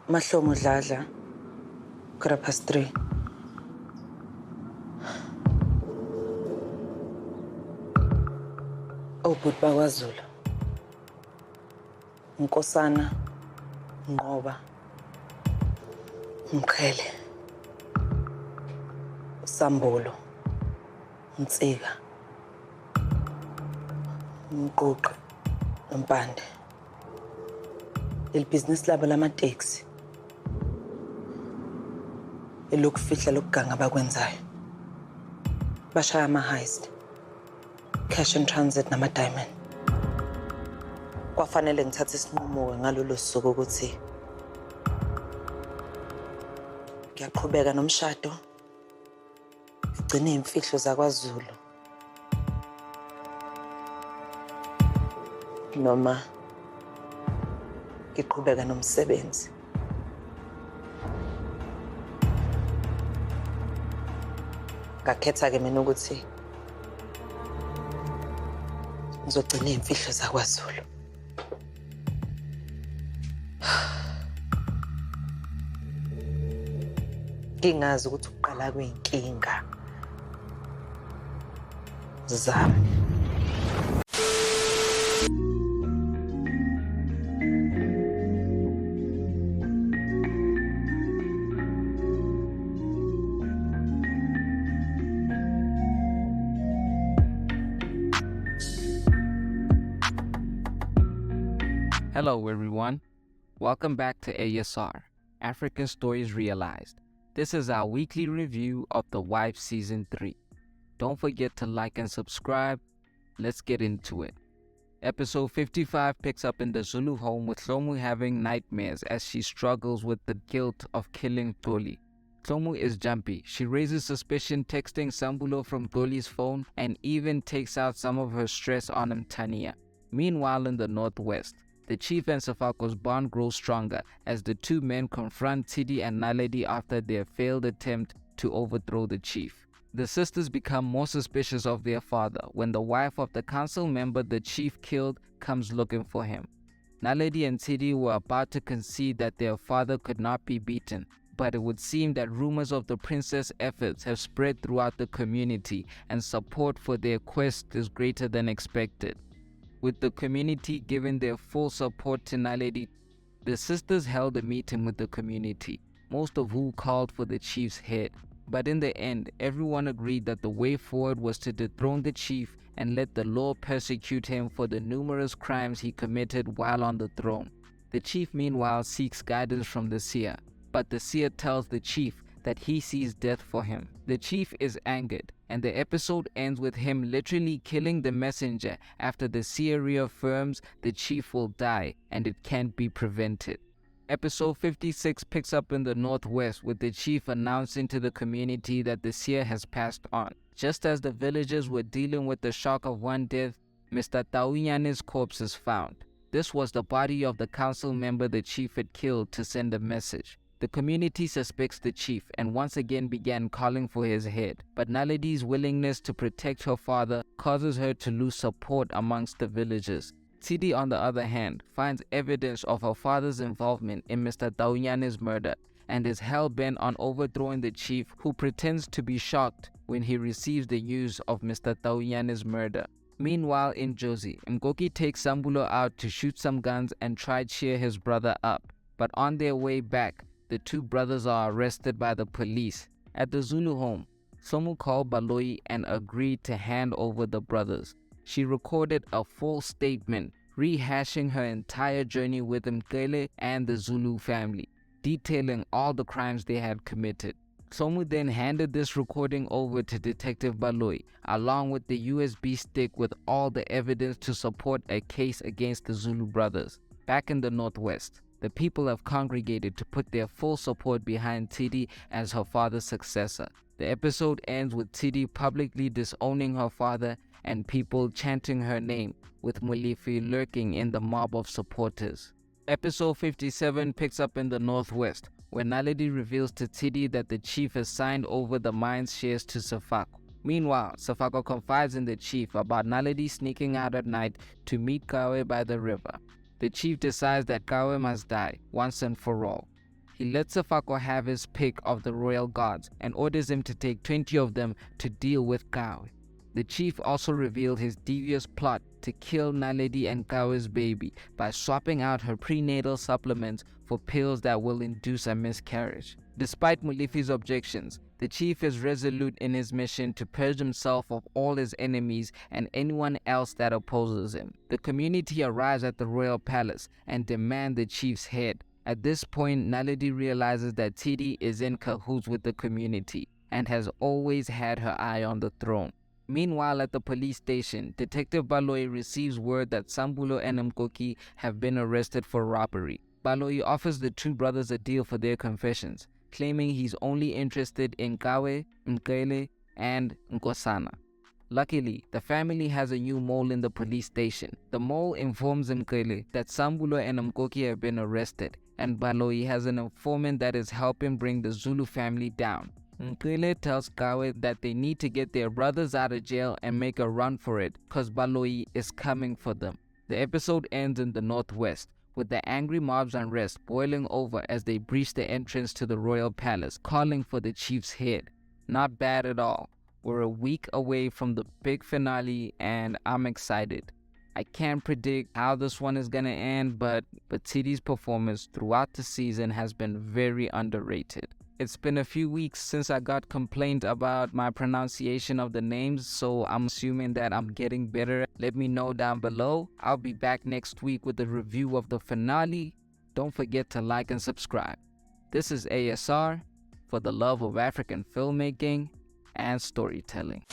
Hlomu dladla, 3:15. Obhuti bakwaZulu. Nkosana, Ngoba, Mkhele, Sambolo, Mtsika, Mquqi, Mpande. Business labo lama-taxi. Elokufihla lokuganga abakwenzayo. Bashaya ama-heist, cash and transit nama-diamond. Kwafanele ngithathe isinqumo ngalolu suku ukuthi ngiyaqhubeka nomshado, ngigcine imfihlo zakwaZulu, noma ngiqhubeka nomsebenzi. Ngakhetha-ke mina ukuthi ngizogcina imfihlo zakwaZulu. Ngingazi ukuthi ukuqala kwey'nkinga zami. Hello everyone, welcome back to ASR, African Stories Realized. This is our weekly review of The Wife Season 3. Don't forget to like and subscribe. Let's get into it. Episode 55 picks up in the Zulu home with Hlomu having nightmares as she struggles with the guilt of killing Doli. Hlomu is jumpy. She raises suspicion texting Sambulo from Doli's phone and even takes out some of her stress on Mtania. Meanwhile in the northwest, the chief and Safako's bond grows stronger as the two men confront Tidi and Naledi after their failed attempt to overthrow the chief. The sisters become more suspicious of their father when the wife of the council member the chief killed comes looking for him. Naledi and Tidi were about to concede that their father could not be beaten, but it would seem that rumors of the princess' efforts have spread throughout the community and support for their quest is greater than expected. With the community giving their full support to Naledi, the sisters held a meeting with the community, most of who called for the chief's head. But in the end, everyone agreed that the way forward was to dethrone the chief and let the law persecute him for the numerous crimes he committed while on the throne. The chief meanwhile seeks guidance from the seer, but the seer tells the chief that he sees death for him. The chief is angered, and the episode ends with him literally killing the messenger after the seer reaffirms the chief will die and it can't be prevented. Episode 56 picks up in the northwest with the chief announcing to the community that the seer has passed on. Just as the villagers were dealing with the shock of one death, Mr. Taunyane's corpse is found. This was the body of the council member the chief had killed to send a message. The community suspects the chief and once again began calling for his head, but Naledi's willingness to protect her father causes her to lose support amongst the villagers. Tidi, on the other hand, finds evidence of her father's involvement in Mr. Taunyane's murder and is hell-bent on overthrowing the chief, who pretends to be shocked when he receives the news of Mr. Taunyane's murder. Meanwhile in Jozi, Mgoki takes Sambulo out to shoot some guns and try to cheer his brother up, but on their way back, the two brothers are arrested by the police. At the Zulu home, Hlomu called Baloyi and agreed to hand over the brothers. She recorded a full statement rehashing her entire journey with Mkele and the Zulu family, detailing all the crimes they had committed. Hlomu then handed this recording over to Detective Baloyi, along with the USB stick with all the evidence to support a case against the Zulu brothers. Back in the northwest, the people have congregated to put their full support behind Tidi as her father's successor. The episode ends with Tidi publicly disowning her father and people chanting her name, with Mulifi lurking in the mob of supporters. Episode 57 picks up in the northwest, where Naledi reveals to Tidi that the chief has signed over the mine's shares to Safako. Meanwhile, Safako confides in the chief about Naledi sneaking out at night to meet Kawe by the river. The chief decides that Kawe must die once and for all. He lets Sefako have his pick of the royal guards and orders him to take 20 of them to deal with Kawe. The chief also revealed his devious plot to kill Naledi and Kawe's baby by swapping out her prenatal supplements for pills that will induce a miscarriage. Despite Molefi's objections, the chief is resolute in his mission to purge himself of all his enemies and anyone else that opposes him. The community arrives at the royal palace and demand the chief's head. At this point, Naledi realizes that Tidi is in cahoots with the community and has always had her eye on the throne. Meanwhile, at the police station, Detective Baloyi receives word that Sambulo and Mkoki have been arrested for robbery. Baloyi offers the two brothers a deal for their confessions, claiming he's only interested in Kawe, Mkele, and Nkosana. Luckily, the family has a new mole in the police station. The mole informs Mkele that Sambulo and Mkoki have been arrested, and Baloyi has an informant that is helping bring the Zulu family down. Mkele tells Kawe that they need to get their brothers out of jail and make a run for it cause Baloyi is coming for them. The episode ends in the northwest, with the angry mob's unrest boiling over as they breach the entrance to the royal palace, calling for the chief's head. Not bad at all. We're a week away from the big finale and I'm excited. I can't predict how this one is gonna end, but Tidi's performance throughout the season has been very underrated. It's been a few weeks since I got complained about my pronunciation of the names, so I'm assuming that I'm getting better. Let me know down below. I'll be back next week with a review of the finale. Don't forget to like and subscribe. This is ASR for the love of African filmmaking and storytelling.